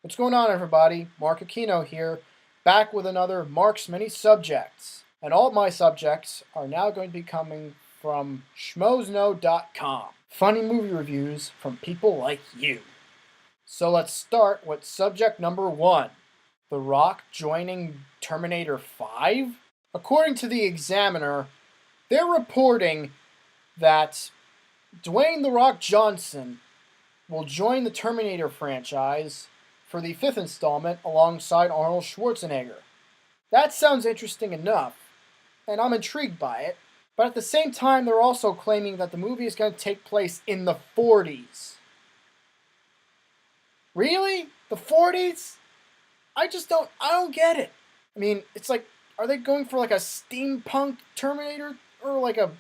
What's going on, everybody? Marc Aquino here, back with another Marc's Many Subjects. And all of my subjects are now going to be coming from schmoesknow.com. Funny movie reviews from people like you. So let's start with subject number 1. The Rock joining Terminator 5? According to the Examiner, they're reporting that Dwayne "The Rock" Johnson will join the Terminator franchise for the 5th installment alongside Arnold Schwarzenegger. That sounds interesting enough, and I'm intrigued by it, but at the same time they're also claiming that the movie is going to take place in the 40s. Really? The 40s? I don't get it. I mean, it's like, are they going for like a steampunk Terminator or like an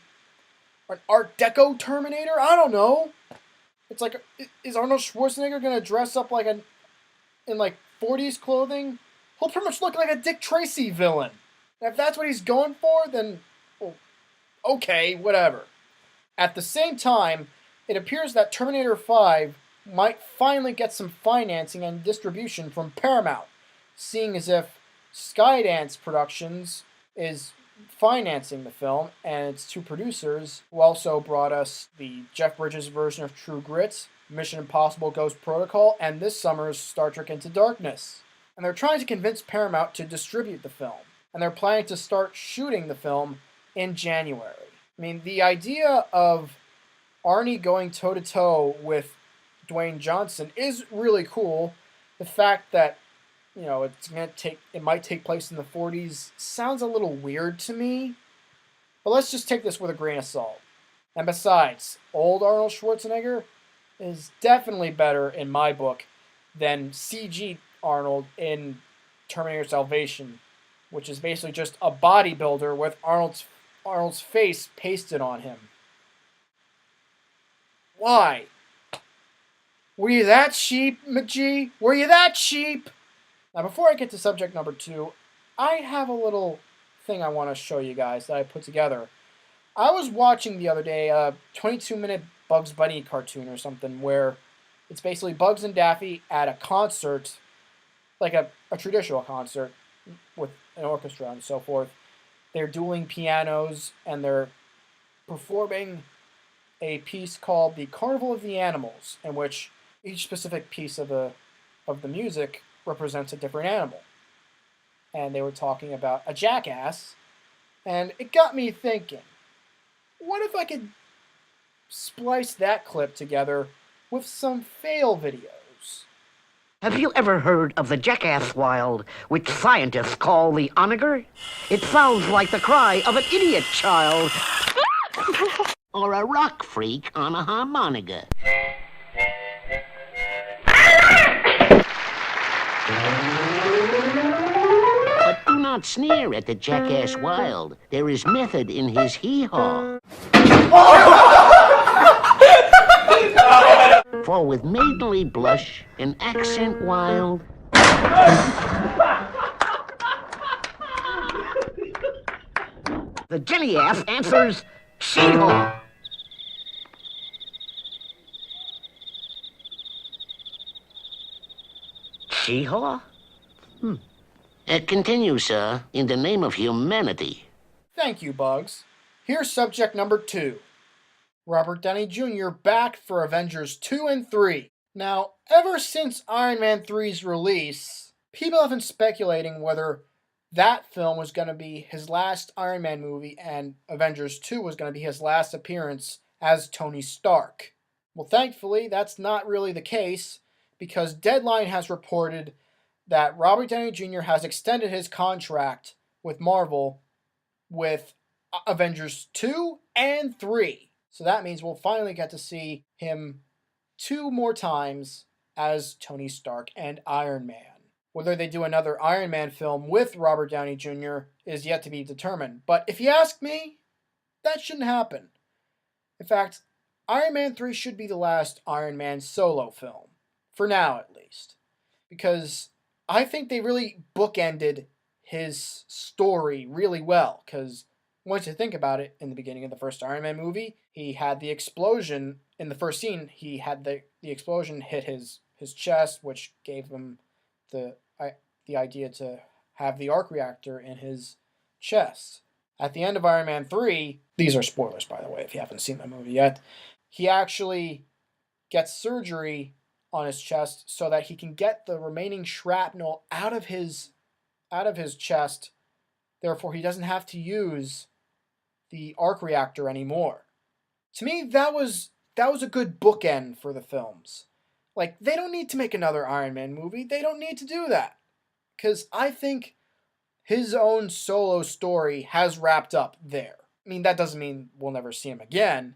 Art Deco Terminator? I don't know. It's like, is Arnold Schwarzenegger going to dress up like in like 40s clothing? He'll pretty much look like a Dick Tracy villain. And if that's what he's going for, then, well, okay, whatever. At the same time, it appears that Terminator 5 might finally get some financing and distribution from Paramount, seeing as if Skydance Productions is financing the film, and its two producers, who also brought us the Jeff Bridges version of True Grit, Mission Impossible Ghost Protocol, and this summer's Star Trek Into Darkness. And they're trying to convince Paramount to distribute the film, and they're planning to start shooting the film in January. I mean, the idea of Arnie going toe-to-toe with Dwayne Johnson is really cool. The fact that, you know, it might take place in the 40s sounds a little weird to me. But let's just take this with a grain of salt. And besides, old Arnold Schwarzenegger is definitely better in my book than CG Arnold in Terminator Salvation, which is basically just a bodybuilder with Arnold's face pasted on him. Why? Were you that cheap, McGee? Were you that cheap? Now, before I get to subject number 2, I have a little thing I want to show you guys that I put together. I was watching the other day a 22-minute Bugs Bunny cartoon or something where it's basically Bugs and Daffy at a concert, like a traditional concert with an orchestra and so forth. They're dueling pianos and they're performing a piece called The Carnival of the Animals, in which each specific piece of the music represents a different animal. And they were talking about a jackass, and it got me thinking, what if I could splice that clip together with some fail videos? Have you ever heard of the Jackass Wild, which scientists call the Onager? It sounds like the cry of an idiot child. Or a rock freak on a harmonica. But do not sneer at the Jackass Wild. There is method in his hee-haw. For with maidenly blush and accent wild, the Giddy-ass answers, she-haw. She-haw? Continue, sir, in the name of humanity. Thank you, Bugs. Here's subject number 2. Robert Downey Jr. back for Avengers 2 and 3. Now, ever since Iron Man 3's release, people have been speculating whether that film was going to be his last Iron Man movie and Avengers 2 was going to be his last appearance as Tony Stark. Well, thankfully, that's not really the case, because Deadline has reported that Robert Downey Jr. has extended his contract with Marvel with Avengers 2 and 3. So that means we'll finally get to see him 2 more times as Tony Stark and Iron Man. Whether they do another Iron Man film with Robert Downey Jr. is yet to be determined. But if you ask me, that shouldn't happen. In fact, Iron Man 3 should be the last Iron Man solo film. For now, at least. Because I think they really bookended his story really well. Because once you think about it, in the beginning of the first Iron Man movie, he had the explosion. In the first scene, he had the explosion hit his chest, which gave him the the idea to have the arc reactor in his chest. At the end of Iron Man 3, these are spoilers by the way if you haven't seen that movie yet, he actually gets surgery on his chest so that he can get the remaining shrapnel out of his chest. Therefore, he doesn't have to use the arc reactor anymore. To me, that was a good bookend for the films. Like, they don't need to make another Iron Man movie. They don't need to do that. Because I think his own solo story has wrapped up there. I mean, that doesn't mean we'll never see him again.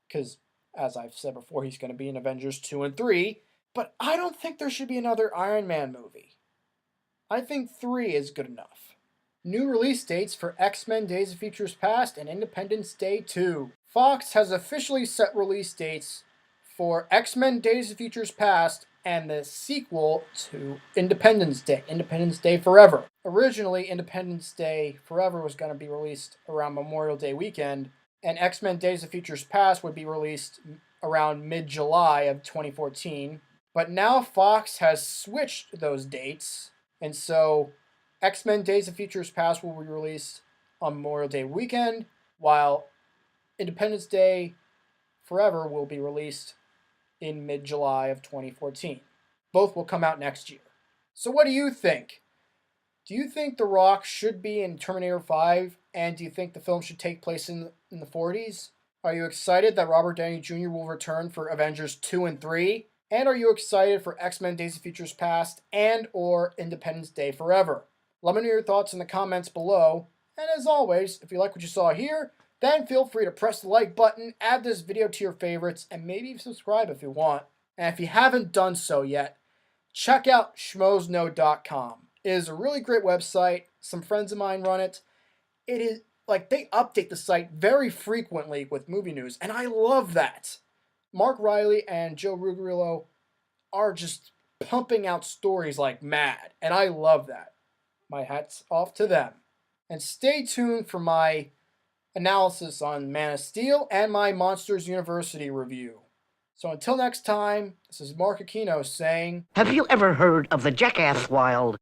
Because, as I've said before, he's going to be in Avengers 2 and 3. But I don't think there should be another Iron Man movie. I think 3 is good enough. New release dates for X-Men Days of Futures Past and Independence Day 2. Fox has officially set release dates for X-Men Days of Futures Past and the sequel to Independence Day Forever. Originally, Independence Day Forever was going to be released around Memorial Day weekend, and X-Men Days of Futures Past would be released around mid-July of 2014. But now Fox has switched those dates, and so X-Men Days of Futures Past will be released on Memorial Day weekend, while Independence Day Forever will be released in mid-July of 2014. Both will come out next year. So what do you think? Do you think The Rock should be in Terminator 5, and do you think the film should take place in the 40s? Are you excited that Robert Downey Jr. will return for Avengers 2 and 3? And are you excited for X-Men Days of Futures Past and or Independence Day Forever? Let me know your thoughts in the comments below. And as always, if you like what you saw here, then feel free to press the like button, add this video to your favorites, and maybe subscribe if you want. And if you haven't done so yet, check out schmoesknow.com. It is a really great website. Some friends of mine run it. It is like they update the site very frequently with movie news, and I love that. Marc Riley and Joe Ruggiero are just pumping out stories like mad, and I love that. My hat's off to them. And stay tuned for my analysis on Man of Steel and my Monsters University review. So until next time, this is Marc Aquino saying, Have you ever heard of the Jackass Wild?